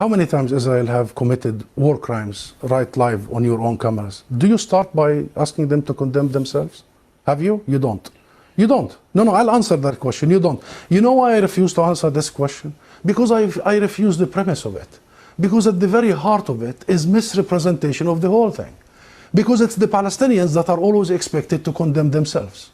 How many times Israel have committed war crimes right live on your own cameras? Do you start by asking them to condemn themselves? Have you? You don't. You don't. No, I'll answer that question. You don't. You know why I refuse to answer this question? Because I refuse the premise of it. Because at the very heart of it is misrepresentation of the whole thing. Because it's the Palestinians that are always expected to condemn themselves.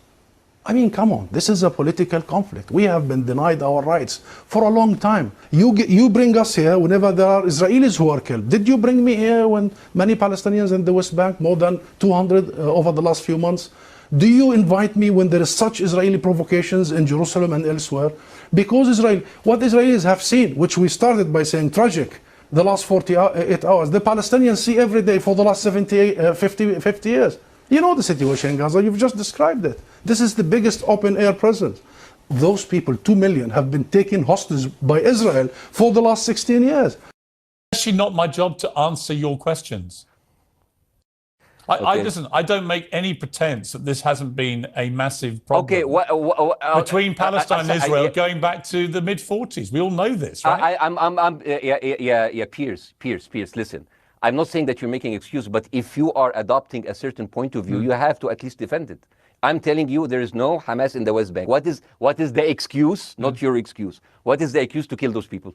I mean, come on, this is a political conflict. We have been denied our rights for a long time. You bring us here whenever there are Israelis who are killed. Did you bring me here when many Palestinians in the West Bank, more than 200 over the last few months? Do you invite me when there is such Israeli provocations in Jerusalem and elsewhere? Because what Israelis have seen, which we started by saying tragic, the last 48 hours, the Palestinians see every day for the last 50 years. You know the situation in Gaza, you've just described it. This is the biggest open-air presence. Those people, 2 million, have been taken hostage by Israel for the last 16 years. It's actually not my job to answer your questions. Listen, I don't make any pretense that this hasn't been a massive problem between Palestine and Israel going back to the mid-40s. We all know this, right? Piers, listen. I'm not saying that you're making excuses, but if you are adopting a certain point of view, you have to at least defend it. I'm telling you, there is no Hamas in the West Bank. What is the excuse? Not your excuse. What is the excuse to kill those people?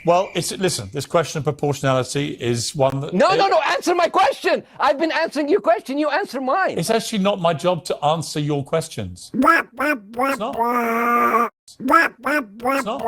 Well, listen, this question of proportionality is one that... No, answer my question. I've been answering your question. You answer mine. It's actually not my job to answer your questions. It's not. It's not.